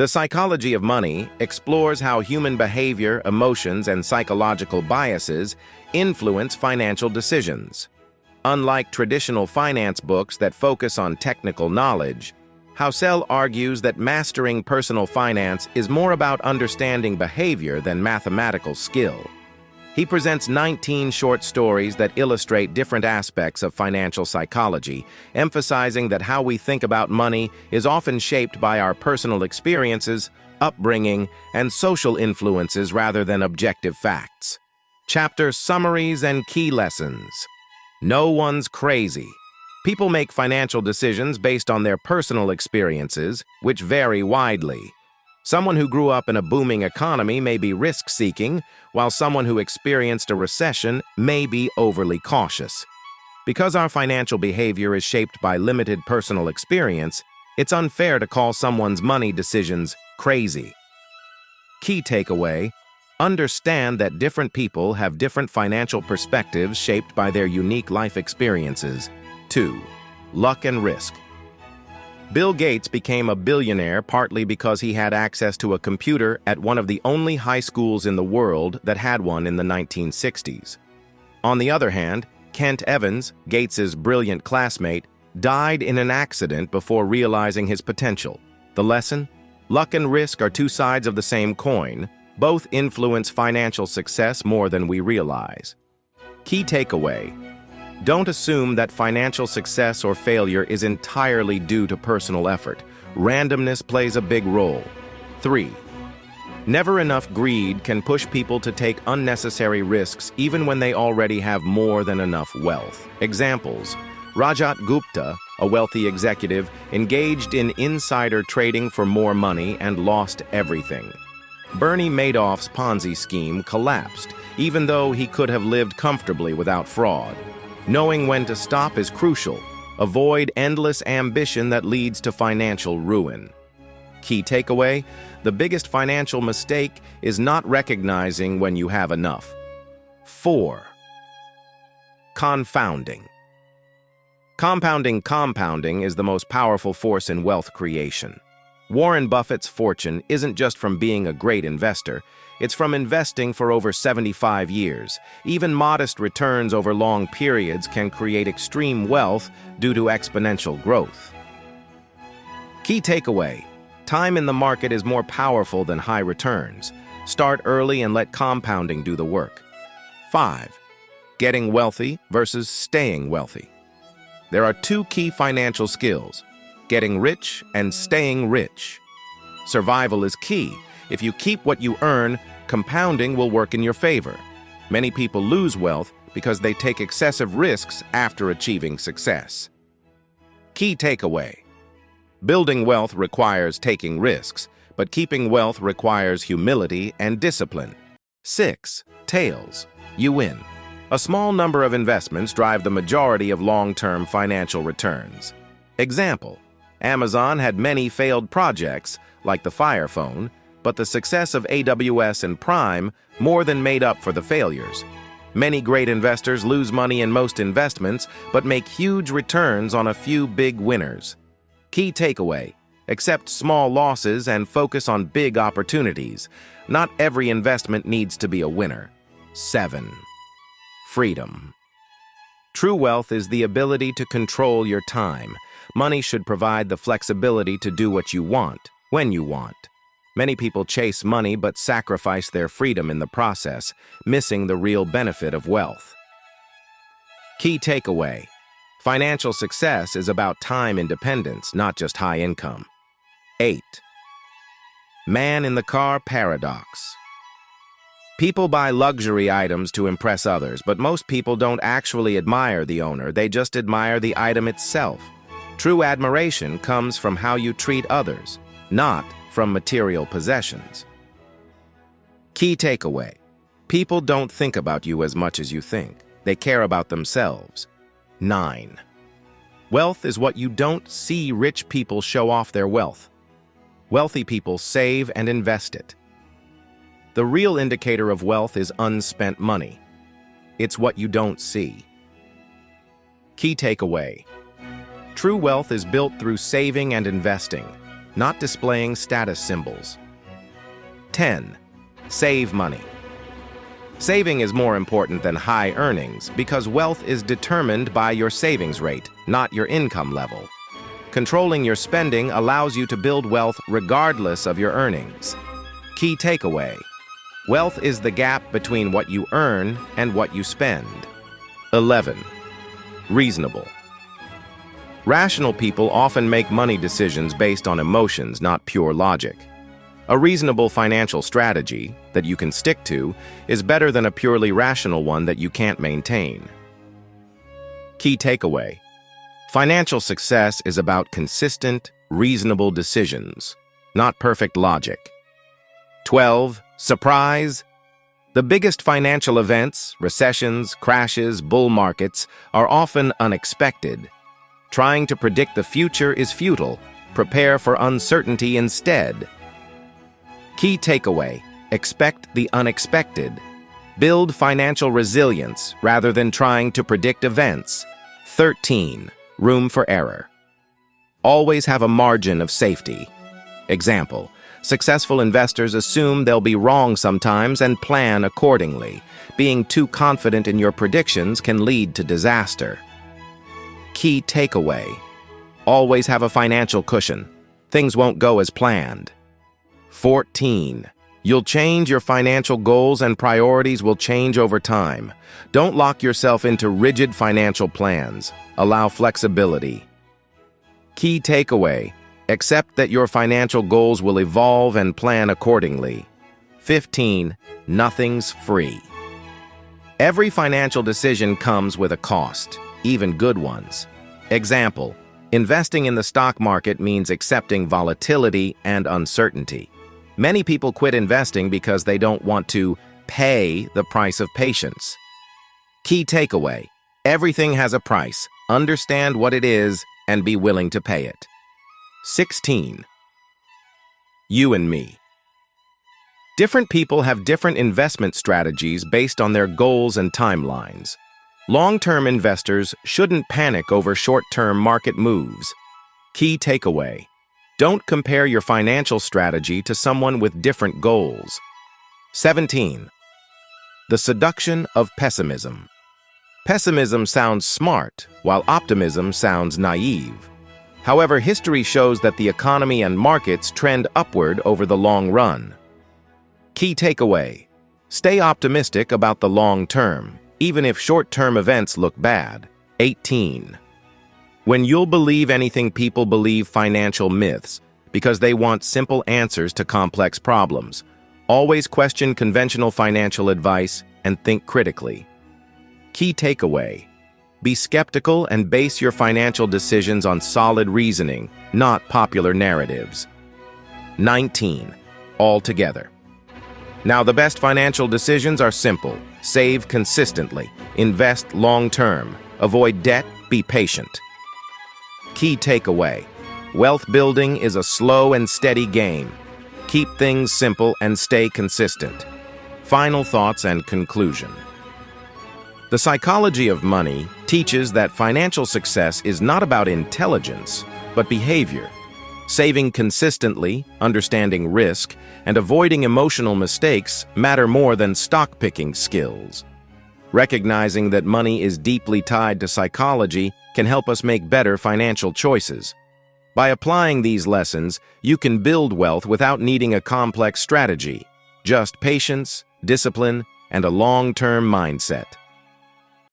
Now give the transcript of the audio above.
The psychology of money explores how human behavior, emotions, and psychological biases influence financial decisions. Unlike traditional finance books that focus on technical knowledge, Housel argues that mastering personal finance is more about understanding behavior than mathematical skill. He presents 19 short stories that illustrate different aspects of financial psychology, emphasizing that how we think about money is often shaped by our personal experiences, upbringing, and social influences rather than objective facts. Chapter summaries and key lessons. No one's crazy. People make financial decisions based on their personal experiences, which vary widely. Someone who grew up in a booming economy may be risk-seeking, while someone who experienced a recession may be overly cautious. Because our financial behavior is shaped by limited personal experience, it's unfair to call someone's money decisions crazy. Key takeaway: understand that different people have different financial perspectives shaped by their unique life experiences. 2. Luck and risk. Bill Gates became a billionaire partly because he had access to a computer at one of the only high schools in the world that had one in the 1960s. On the other hand, Kent Evans, Gates's brilliant classmate, died in an accident before realizing his potential. The lesson? Luck and risk are two sides of the same coin. Both influence financial success more than we realize. Key takeaway: don't assume that financial success or failure is entirely due to personal effort. Randomness plays a big role. 3. Never enough greed can push people to take unnecessary risks even when they already have more than enough wealth. Examples: Rajat Gupta, a wealthy executive, engaged in insider trading for more money and lost everything. Bernie Madoff's Ponzi scheme collapsed, even though he could have lived comfortably without fraud. Knowing when to stop is crucial. Avoid endless ambition that leads to financial ruin. Key takeaway: the biggest financial mistake is not recognizing when you have enough. 4. Confounding. Compounding is the most powerful force in wealth creation. Warren Buffett's fortune isn't just from being a great investor, it's from investing for over 75 years. Even modest returns over long periods can create extreme wealth due to exponential growth. Key takeaway: time in the market is more powerful than high returns. Start early and let compounding do the work. 5. Getting wealthy versus staying wealthy. There are two key financial skills: getting rich and staying rich. Survival is key. If you keep what you earn, compounding will work in your favor. Many people lose wealth because they take excessive risks after achieving success. Key takeaway: building wealth requires taking risks, but keeping wealth requires humility and discipline. 6. Tails. You win. A small number of investments drive the majority of long-term financial returns. Example: Amazon had many failed projects, like the Fire Phone, but the success of AWS and Prime more than made up for the failures. Many great investors lose money in most investments, but make huge returns on a few big winners. Key takeaway: accept small losses and focus on big opportunities. Not every investment needs to be a winner. 7. Freedom. True wealth is the ability to control your time. Money should provide the flexibility to do what you want, when you want. Many people chase money but sacrifice their freedom in the process, missing the real benefit of wealth. Key takeaway: financial success is about time independence, not just high income. 8. Man in the car paradox. People buy luxury items to impress others, but most people don't actually admire the owner, they just admire the item itself. True admiration comes from how you treat others, not from material possessions. Key takeaway: people don't think about you as much as you think. They care about themselves. 9. Wealth is what you don't see rich people show off their wealth. Wealthy people save and invest it. The real indicator of wealth is unspent money. It's what you don't see. Key takeaway: true wealth is built through saving and investing. not displaying status symbols. 10. Save money. Saving is more important than high earnings because wealth is determined by your savings rate, not your income level. Controlling your spending allows you to build wealth regardless of your earnings. Key takeaway: wealth is the gap between what you earn and what you spend. 11. Reasonable. Rational people often make money decisions based on emotions, not pure logic. A reasonable financial strategy that you can stick to is better than a purely rational one that you can't maintain. Key takeaway: financial success is about consistent, reasonable decisions, not perfect logic. 12. Surprise. The biggest financial events, recessions, crashes, bull markets, are often unexpected. Trying to predict the future is futile. Prepare for uncertainty instead. Key takeaway: expect the unexpected. Build financial resilience rather than trying to predict events. 13. Room for error. Always have a margin of safety. Example: successful investors assume they'll be wrong sometimes and plan accordingly. Being too confident in your predictions can lead to disaster. Key takeaway: always have a financial cushion. Things won't go as planned. 14. You'll change your financial goals and priorities will change over time. Don't lock yourself into rigid financial plans. Allow flexibility. Key takeaway: accept that your financial goals will evolve and plan accordingly. 15. Nothing's free. Every financial decision comes with a cost, even good ones. Example: investing in the stock market means accepting volatility and uncertainty. Many people quit investing because they don't want to pay the price of patience. Key takeaway: everything has a price. Understand what it is and be willing to pay it. 16. You and me. Different people have different investment strategies based on their goals and timelines. Long-term investors shouldn't panic over short-term market moves. Key takeaway: don't compare your financial strategy to someone with different goals. 17. The seduction of pessimism. Pessimism sounds smart, while optimism sounds naive. However, history shows that the economy and markets trend upward over the long run. Key takeaway: stay optimistic about the long term, even if short-term events look bad. 18. When you'll believe anything, people believe financial myths because they want simple answers to complex problems. Always question conventional financial advice and think critically. Key takeaway: be skeptical and base your financial decisions on solid reasoning, not popular narratives. 19. All together. Now, the best financial decisions are simple. Save consistently. Invest long-term. Avoid debt. Be patient. Key takeaway: wealth building is a slow and steady game. Keep things simple and stay consistent. Final thoughts and conclusion. The psychology of money teaches that financial success is not about intelligence, but behavior. Saving consistently, understanding risk, and avoiding emotional mistakes matter more than stock-picking skills. Recognizing that money is deeply tied to psychology can help us make better financial choices. By applying these lessons, you can build wealth without needing a complex strategy, just patience, discipline, and a long-term mindset.